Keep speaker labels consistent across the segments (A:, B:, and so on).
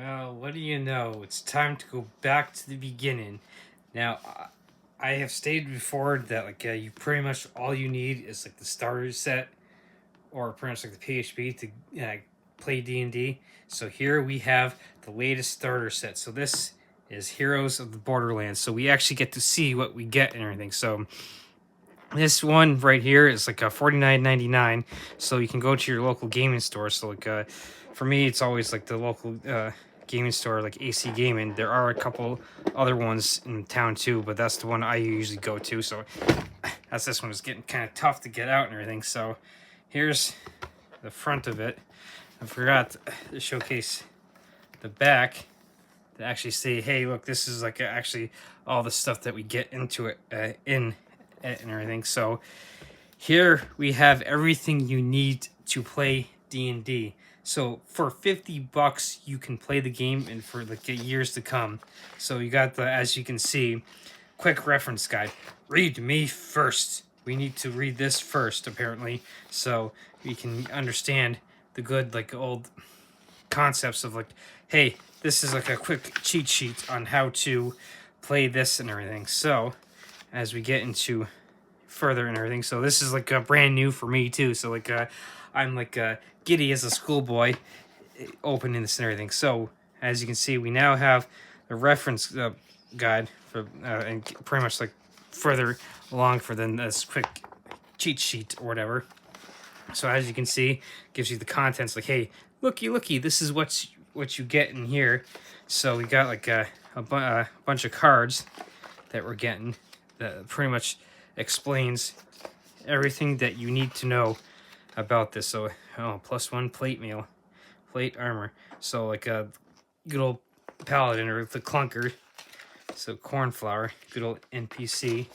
A: Well, what do you know? It's time to go back to the beginning. Now, I have stated before that you pretty much all you need is like the starter set or pretty much like the PHP to play D&D. So here we have the latest starter set. So this is Heroes of the Borderlands. So we actually get to see what we get and everything. So this one right here is like a $49.99. So you can go to your local gaming store. So for me, it's always like the local gaming store, like AC Gaming. There are a couple other ones in town too, but that's the one I usually go to. So that's this one is getting kind of tough to get out and everything. So here's the front of it. I forgot to showcase the back to actually say, hey, look, this is like actually all the stuff that we get into it in it and everything. So here we have everything you need to play D&D. So for $50, you can play the game and for like years to come. So you got the, as you can see, quick reference guide. Read me first. We need to read this first, apparently, so we can understand the good, like, old concepts of, like, hey, this is like a quick cheat sheet on how to play this and everything. So, as we get into further and everything, so this is like brand new for me too. So I'm like giddy as a schoolboy opening this and everything. So as you can see, we now have a reference guide for and pretty much like further along for than this quick cheat sheet or whatever. So as you can see, gives you the contents like, hey, looky, this is what you get in here. So we got like a bunch of cards that we're getting that pretty much explains everything that you need to know about this. So, oh, +1 plate mail, plate armor. So like a good old paladin or the clunker. So cornflower, good old NPC.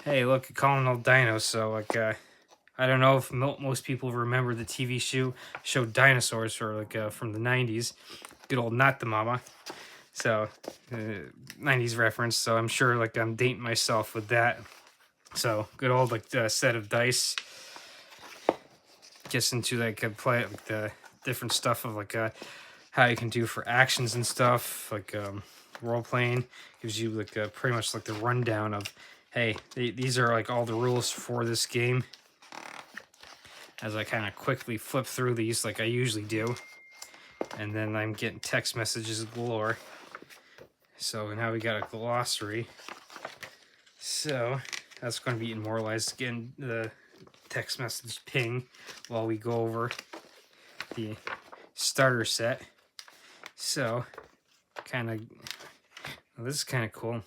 A: Hey, look, a colonel dino. So I don't know if most people remember the TV show Dinosaurs for from the 90s. Good old Not the Mama. So 90s reference. So I'm sure like I'm dating myself with that. So good old like set of dice. Gets into like play like the different stuff of like how you can do for actions and stuff, like role playing. Gives you like pretty much like the rundown of, hey, these are like all the rules for this game. As I kind of quickly flip through these like I usually do, and then I'm getting text messages galore. So now we got a glossary. So that's going to be immortalized again. The text message ping while we go over the starter set. So kind of, well, this is kind of cool.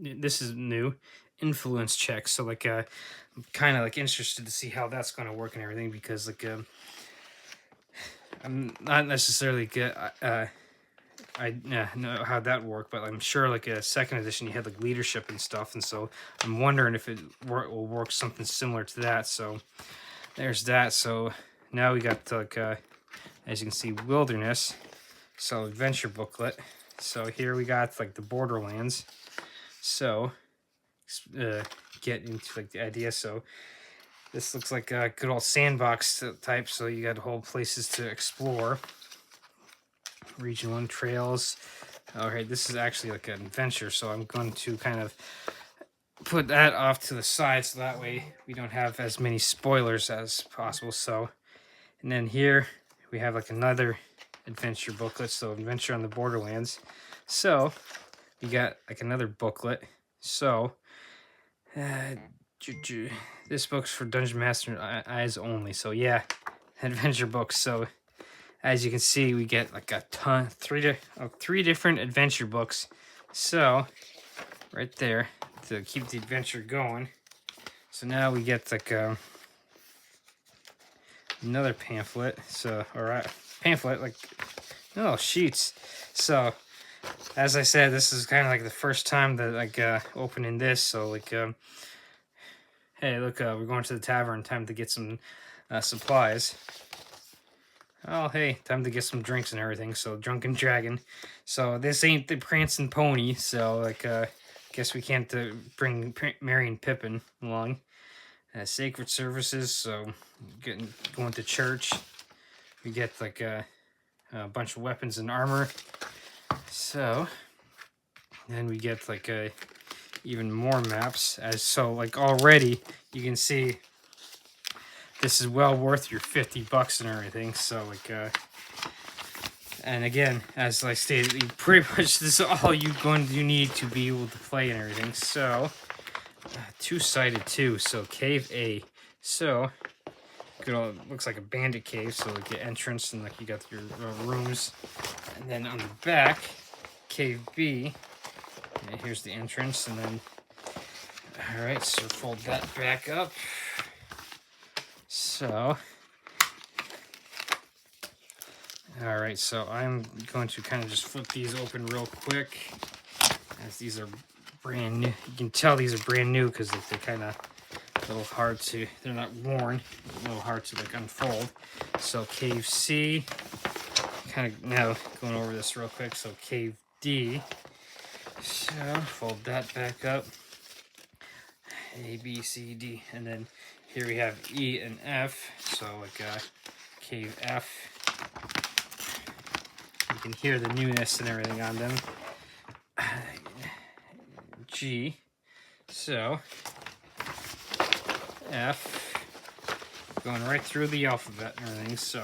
A: This is new influence check. So like I'm kind of like interested to see how that's going to work and everything, because like I'm not necessarily good. I know how that worked, but I'm sure like a second edition you had like leadership and stuff, and so I'm wondering if it will work something similar to that. So there's that. So now we got like as you can see, wilderness. So adventure booklet. So here we got like the Borderlands. So get into like the idea. So this looks like a good old sandbox type. So you got whole places to explore. Region 1 trails. Alright, this is actually like an adventure, so I'm going to kind of put that off to the side so that way we don't have as many spoilers as possible. So, and then here we have like another adventure booklet, so Adventure on the Borderlands. So we got like another booklet. So this book's for Dungeon Master eyes only. So yeah, adventure books. So as you can see, we get like a ton, three different adventure books. So right there to keep the adventure going. So now we get like another pamphlet. So pamphlet, like sheets. So as I said, this is kind of like the first time that like opening this. So like hey, look, we're going to the tavern. Time to get some supplies. Oh, hey, time to get some drinks and everything. So, Drunken Dragon. So, this ain't the Prancing Pony. So, like, guess we can't bring Merry and Pippin along. Sacred services. So, going to church. We get, like, a bunch of weapons and armor. So then we get like even more maps. As so, like already you can see this is well worth your $50 and everything. So like, and again, as I stated, you pretty much this is all you need to be able to play and everything. So two-sided too. So cave A. So good old, looks like a bandit cave. So like the entrance and like you got your rooms, and then on the back, cave B. And here's the entrance, and then all right. So fold that back up. So. All right, so I'm going to kind of just flip these open real quick, as these are brand new. You can tell these are brand new because they're kind of a little hard to, they're not worn, a little hard to like unfold. So cave C, kind of now going over this real quick. So cave D, so fold that back up. A, B, C, D, and then here we have E and F. So like cave F. You can hear the newness and everything on them. G. So F. Going right through the alphabet and everything. So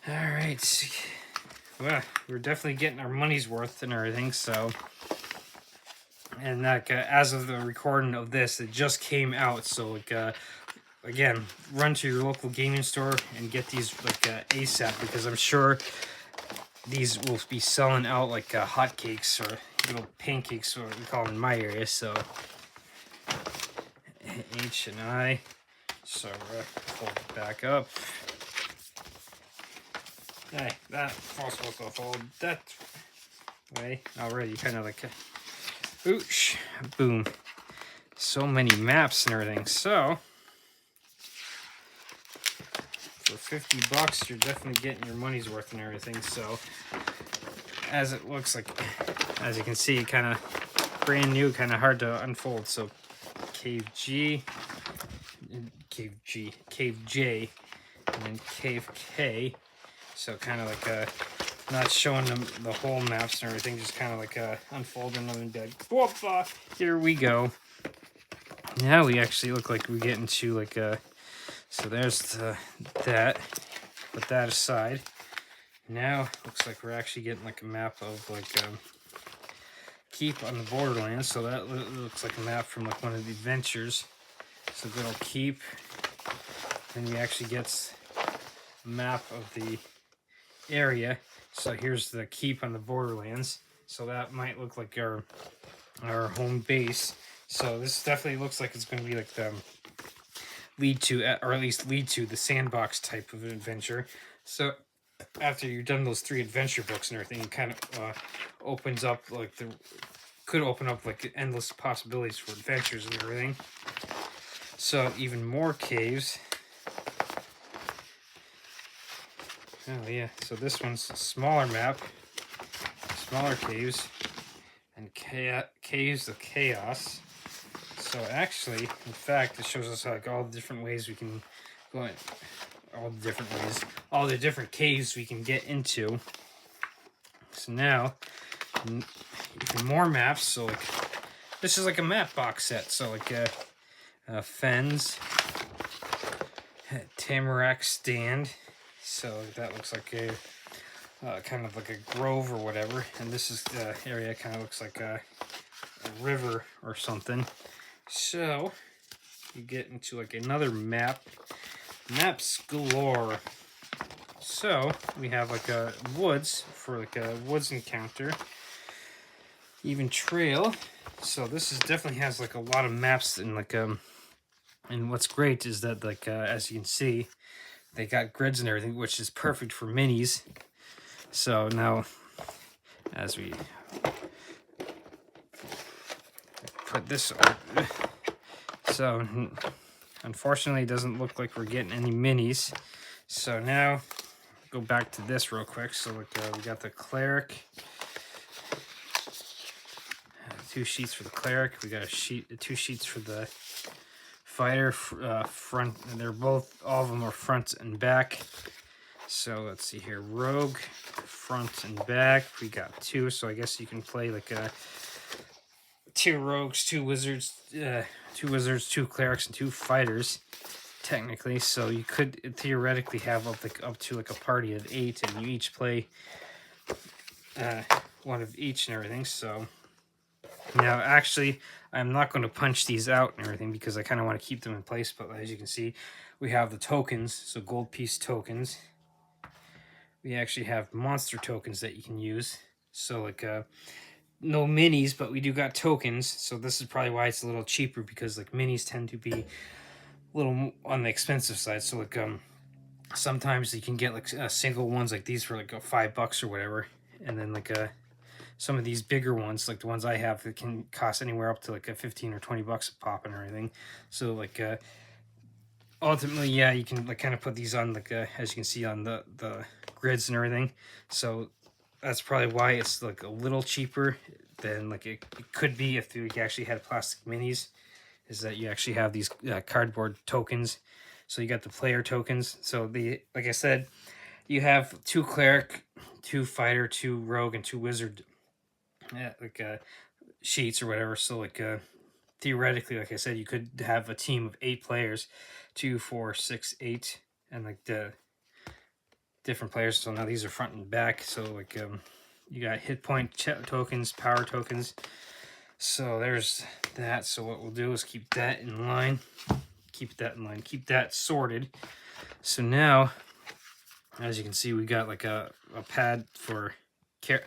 A: alright. Well, we're definitely getting our money's worth and everything. So, and like as of the recording of this, it just came out. So like again, run to your local gaming store and get these like ASAP, because I'm sure these will be selling out like hotcakes, or little pancakes, what we call them in my area. So H and I. So fold it back up. Hey, that's also supposed to fold that way already. Kind of like oosh, boom. So many maps and everything. So for $50, you're definitely getting your money's worth and everything. So, as it looks like, as you can see, kind of brand new, kind of hard to unfold. So, cave G, cave J, and then cave K. So, kind of like not showing them the whole maps and everything, just kind of like unfolding them and be like, whoop, here we go. Now we actually look like we get into like a. So there's that. Put that aside. Now looks like we're actually getting like a map of like keep on the Borderlands. So that looks like a map from like one of the adventures. So good old keep. Then we actually get a map of the area. So here's the keep on the Borderlands. So that might look like our home base. So this definitely looks like it's going to be like the lead to, or at least lead to, the sandbox type of adventure. So after you've done those 3 adventure books and everything, it kind of opens up like could open up like endless possibilities for adventures and everything. So even more caves. Oh yeah, so this one's a smaller map, smaller caves, and caves of chaos. So actually, in fact, it shows us like all the different ways we can go in, all the different caves we can get into. So now, even more maps. So like, this is like a map box set. So like Fens, Tamarack Stand. So that looks like a kind of like a grove or whatever. And this is the area kind of looks like a river or something. So you get into like another maps galore. So we have like a woods for like a woods encounter, even trail. So this is definitely has like a lot of maps, and like and what's great is that like as you can see, they got grids and everything, which is perfect for minis. So now as we put this on, so unfortunately it doesn't look like we're getting any minis. So now go back to this real quick. So like we got the cleric, 2 sheets for the cleric. We got a 2 sheets for the fighter, front, and they're both, all of them are front and back. So let's see here. Rogue, front and back. We got 2, so I guess you can play like 2 rogues, 2 wizards, 2 clerics, and 2 fighters, technically. So you could theoretically have up to like a party of 8, and you each play one of each and everything. So now, actually, I'm not going to punch these out and everything because I kind of want to keep them in place. But as you can see, we have the tokens, so gold piece tokens. We actually have monster tokens that you can use. So like no minis, but we do got tokens. So this is probably why it's a little cheaper, because like minis tend to be a little on the expensive side. So like sometimes you can get like single ones like these for like $5 or whatever, and then like some of these bigger ones, like the ones I have, that can cost anywhere up to like a 15 or $20 a pop and everything. So like ultimately, yeah, you can like kind of put these on like as you can see on the grids and everything. So that's probably why it's like a little cheaper than like it could be if you actually had plastic minis, is that you actually have these cardboard tokens. So you got the player tokens. So the, like I said, you have 2 cleric, 2 fighter, 2 rogue, and 2 wizard sheets or whatever. So like theoretically, like I said, you could have a team of 8 players, 2, 4, 6, 8, and like the different players. So now these are front and back. So like you got hit point tokens, power tokens. So there's that. So what we'll do is keep that in line, keep that sorted. So now, as you can see, we got like a pad for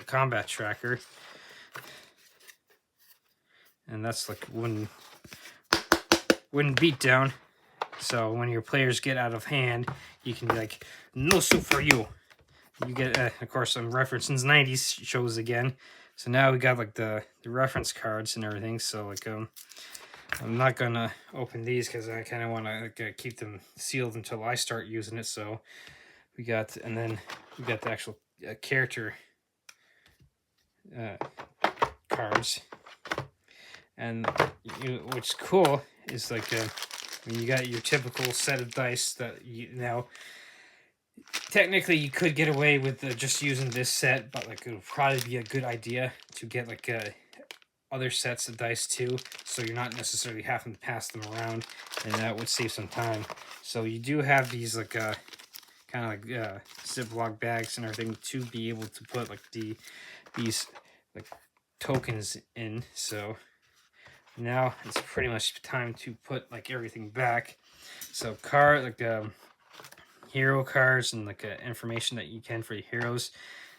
A: combat tracker, and that's like wooden beat down. So when your players get out of hand, you can be like, no soup for you. You get, of course, some references 90s shows again. So now we got like the reference cards and everything. So like I'm not gonna open these because I kind of want to keep them sealed until I start using it. So we got, and then we got the actual character cards. And what's cool is like when you got your typical set of dice that you now. Technically, you could get away with just using this set, but like it would probably be a good idea to get like other sets of dice too, so you're not necessarily having to pass them around, and that would save some time. So you do have these like kind of like Ziploc bags and everything to be able to put like these like tokens in. So now it's pretty much time to put like everything back. So hero cards and like information that you can for your heroes,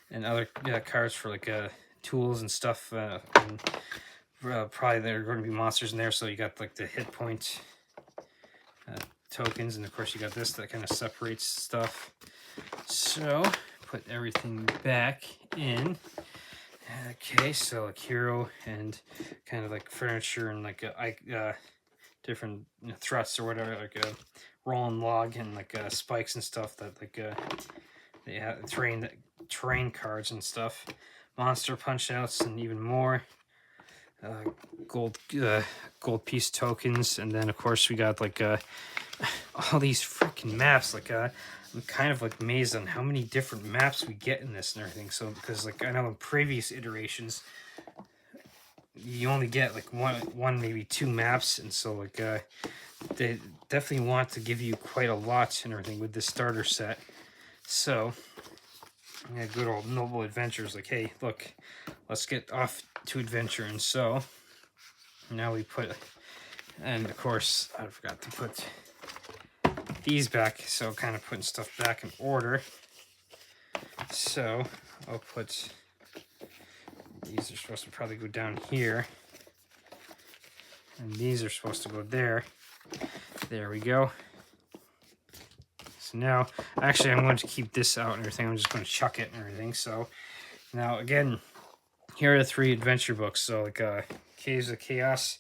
A: and other cards for like tools and stuff, and probably there are going to be monsters in there. So you got like the hit point tokens, and of course you got this that kind of separates stuff. So put everything back in. Okay, so like hero and kind of like furniture and like different thrusts or whatever, like a rolling log and like spikes and stuff that like they have terrain cards and stuff, monster punch outs, and even more gold piece tokens. And then of course we got like all these freaking maps. Like I'm kind of like amazed on how many different maps we get in this and everything. So because like I know in previous iterations you only get like one maybe 2 maps, and so like they definitely want to give you quite a lot and everything with this starter set. So yeah, good old Noble Adventures, like, hey, look, let's get off to adventure. And so now we put, and of course I forgot to put these back, so kind of putting stuff back in order. So I'll put, these are supposed to probably go down here, and these are supposed to go there. There we go. So now, actually, I'm going to keep this out and everything. I'm just going to chuck it and everything. So now, again, here are the 3 adventure books. So like Caves of Chaos,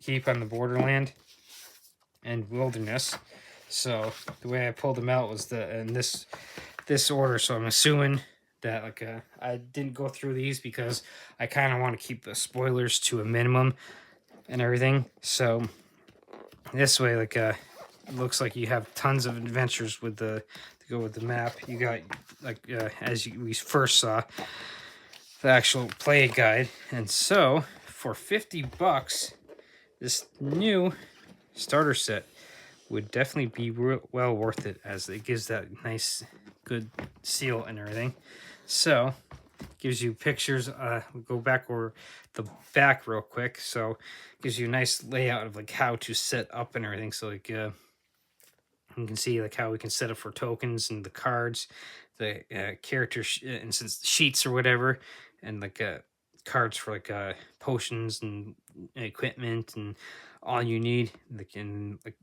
A: Keep on the Borderland, and Wilderness. So the way I pulled them out was in this order. So I'm assuming that like I didn't go through these because I kind of want to keep the spoilers to a minimum and everything. So this way, like it looks like you have tons of adventures with the go with the map, you got like we first saw the actual play guide. And so for 50 bucks, this new starter set would definitely be well worth it, as it gives that nice good seal and everything. So gives you pictures. We'll go back over the back real quick. So gives you a nice layout of like how to set up and everything. So like you can see like how we can set up for tokens and the cards, the character instance sheets or whatever, and like cards for like potions and equipment and all you need, like in like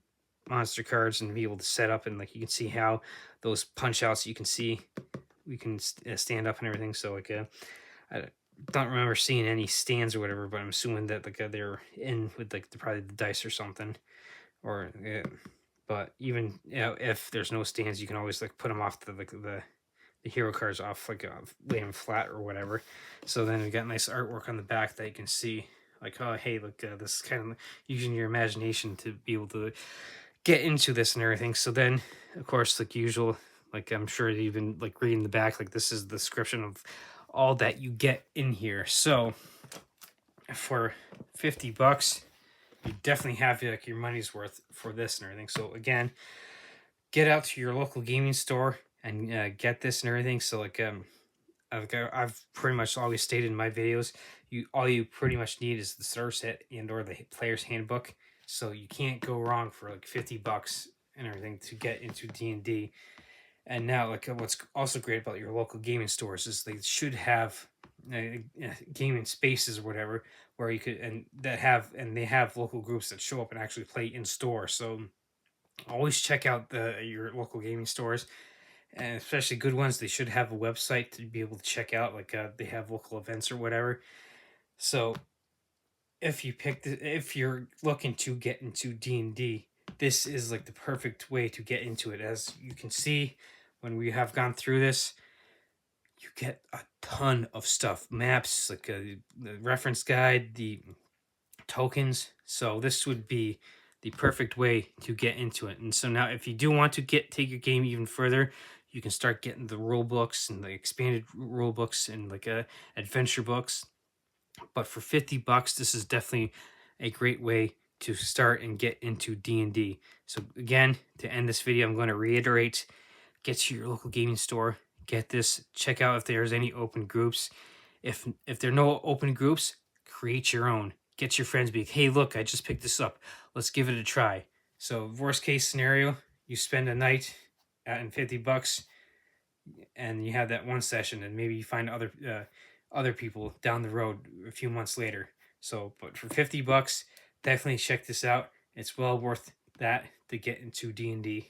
A: monster cards, and be able to set up. And like you can see how those punch outs, you can see we can stand up and everything. So like I don't remember seeing any stands or whatever, but I'm assuming that like they're in with like probably the dice or something, or but even if there's no stands, you can always like put them off the hero cards off, like lay them flat or whatever. So then we got nice artwork on the back that you can see, like, oh hey, look, this is kind of using your imagination to be able to get into this and everything. So then, of course, like usual, like I'm sure even like reading the back, like this is the description of all that you get in here. So for 50 bucks, you definitely have like your money's worth for this and everything. So again, get out to your local gaming store and get this and everything. So like I've pretty much always stated in my videos, all you pretty much need is the starter set and or the player's handbook. So you can't go wrong for like 50 bucks and everything to get into D&D. And now, like, what's also great about your local gaming stores is they should have gaming spaces or whatever where you could, and they have local groups that show up and actually play in store. So always check out your local gaming stores, and especially good ones. They should have a website to be able to check out, like they have local events or whatever. So if you're looking to get into D&D, this is like the perfect way to get into it. As you can see, when we have gone through this, you get a ton of stuff, maps, like the reference guide, the tokens. So this would be the perfect way to get into it. And so now if you do want to take your game even further, you can start getting the rule books and the expanded rule books and like adventure books. But for 50 bucks, this is definitely a great way to start and get into D&D. So again, to end this video, I'm going to reiterate, get to your local gaming store, get this, check out if there's any open groups. If there are no open groups, create your own. Get your friends, be like, hey, look, I just picked this up. Let's give it a try. So worst case scenario, you spend a night and 50 bucks and you have that one session, and maybe you find other people down the road a few months later. So, but for 50 bucks, definitely check this out. It's well worth that to get into D&D.